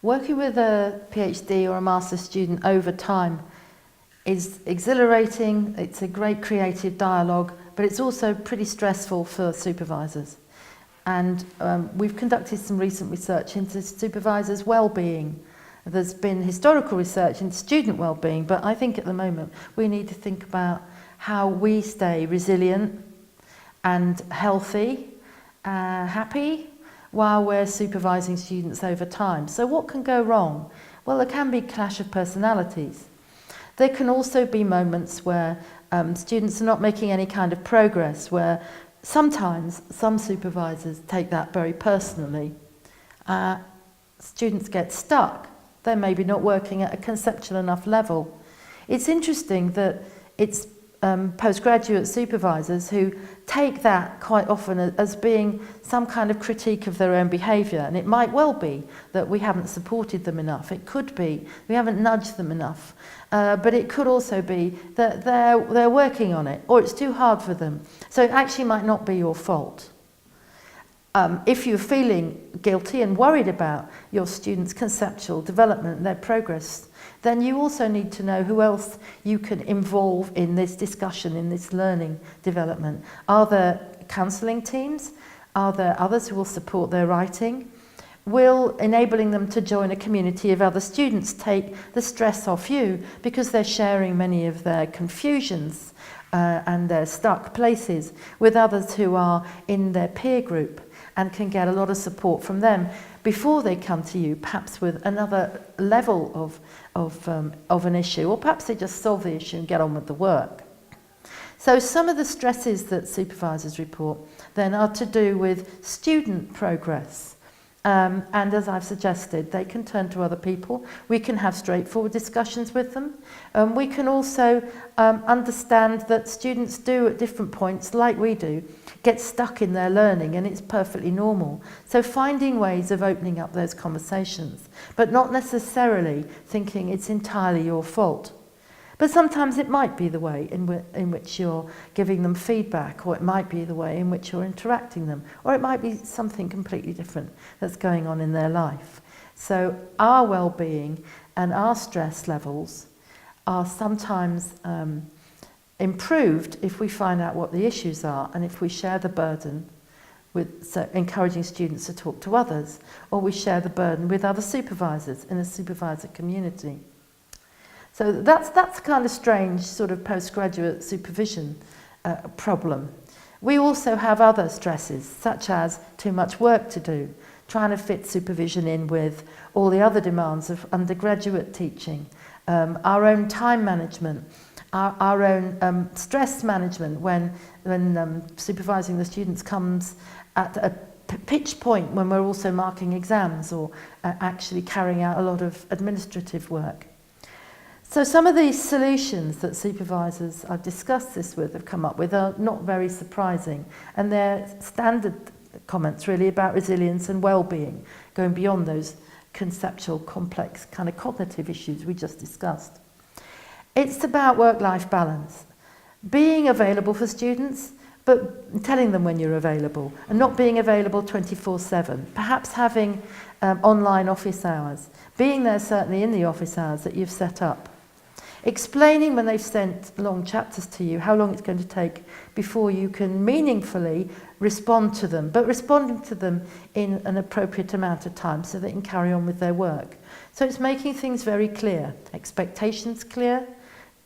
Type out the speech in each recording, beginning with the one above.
Working with a PhD or a master's student over time is exhilarating, it's a great creative dialogue, but it's also pretty stressful for supervisors. And we've conducted some recent research into supervisors' well-being. There's been historical research into student well-being, but I think at the moment we need to think about how we stay resilient and healthy, happy, while we're supervising students over time. So what can go wrong? Well, there can be clash of personalities. There can also be moments where students are not making any kind of progress, where sometimes some supervisors take that very personally. Students get stuck. They're maybe not working at a conceptual enough level. It's interesting that it's postgraduate supervisors who take that quite often as being some kind of critique of their own behaviour, and it might well be that we haven't supported them enough. It could be we haven't nudged them enough, but it could also be that they're working on it, or it's too hard for them. So it actually might not be your fault. If you're feeling guilty and worried about your students' conceptual development and their progress, then you also need to know who else you can involve in this discussion, in this learning development. Are there counselling teams? Are there others who will support their writing? Will enabling them to join a community of other students take the stress off you, because they're sharing many of their confusions and their stuck places with others who are in their peer group, and can get a lot of support from them before they come to you, perhaps with another level of an issue, or perhaps they just solve the issue and get on with the work. So some of the stresses that supervisors report then are to do with student progress. And as I've suggested, they can turn to other people. We can have straightforward discussions with them. We can also understand that students do at different points, like we do, get stuck in their learning, and it's perfectly normal. So finding ways of opening up those conversations, but not necessarily thinking it's entirely your fault. But sometimes it might be the way in which you're giving them feedback, or it might be the way in which you're interacting them, or it might be something completely different that's going on in their life. So our well-being and our stress levels are sometimes improved if we find out what the issues are, and if we share the burden with encouraging students to talk to others, or we share the burden with other supervisors in a supervisor community. So that's kind of strange sort of postgraduate supervision problem. We also have other stresses, such as too much work to do, trying to fit supervision in with all the other demands of undergraduate teaching, our own time management, our own stress management when supervising the students comes at a pitch point when we're also marking exams or actually carrying out a lot of administrative work. So some of these solutions that supervisors I've discussed this with have come up with are not very surprising, and they're standard comments really about resilience and well-being, going beyond those conceptual, complex kind of cognitive issues we just discussed. It's about work-life balance, being available for students, but telling them when you're available, and not being available 24/7, perhaps having online office hours, being there certainly in the office hours that you've set up. Explaining when they've sent long chapters to you how long it's going to take before you can meaningfully respond to them, but responding to them in an appropriate amount of time so they can carry on with their work. So it's making things very clear, expectations clear,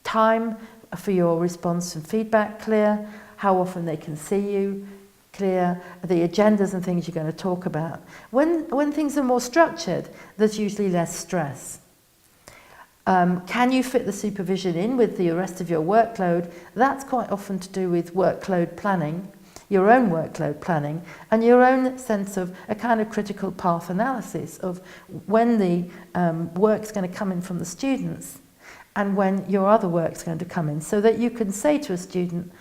time for your response and feedback clear, how often they can see you clear, the agendas and things you're going to talk about. When things are more structured, there's usually less stress. Can you fit the supervision in with the rest of your workload? That's quite often to do with workload planning, your own workload planning, and your own sense of a kind of critical path analysis of when the work's going to come in from the students and when your other work's going to come in, so that you can say to a student,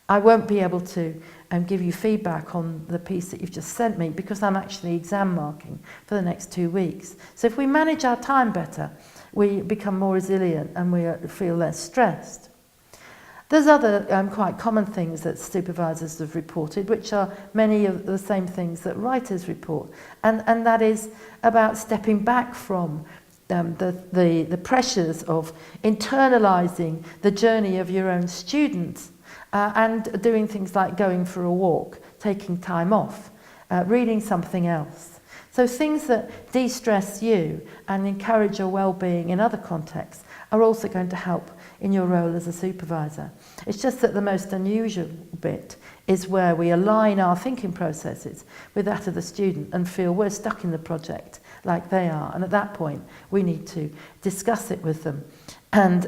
I won't be able to give you feedback on the piece that you've just sent me because I'm actually exam marking for the next 2 weeks. So if we manage our time better, we become more resilient and we feel less stressed. There's other quite common things that supervisors have reported, which are many of the same things that writers report, and that is about stepping back from the pressures of internalising the journey of your own students and doing things like going for a walk, taking time off, reading something else. So things that de-stress you and encourage your well-being in other contexts are also going to help in your role as a supervisor. It's just that the most unusual bit is where we align our thinking processes with that of the student and feel we're stuck in the project like they are. And at that point, we need to discuss it with them and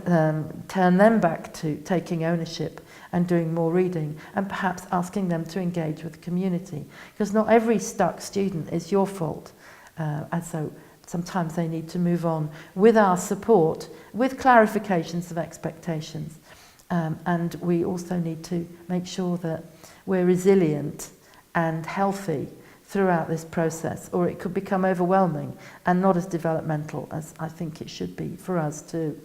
turn them back to taking ownership and doing more reading and perhaps asking them to engage with the community. Because not every stuck student is your fault. And so sometimes they need to move on with our support, with clarifications of expectations. And we also need to make sure that we're resilient and healthy throughout this process, or it could become overwhelming and not as developmental as I think it should be for us too.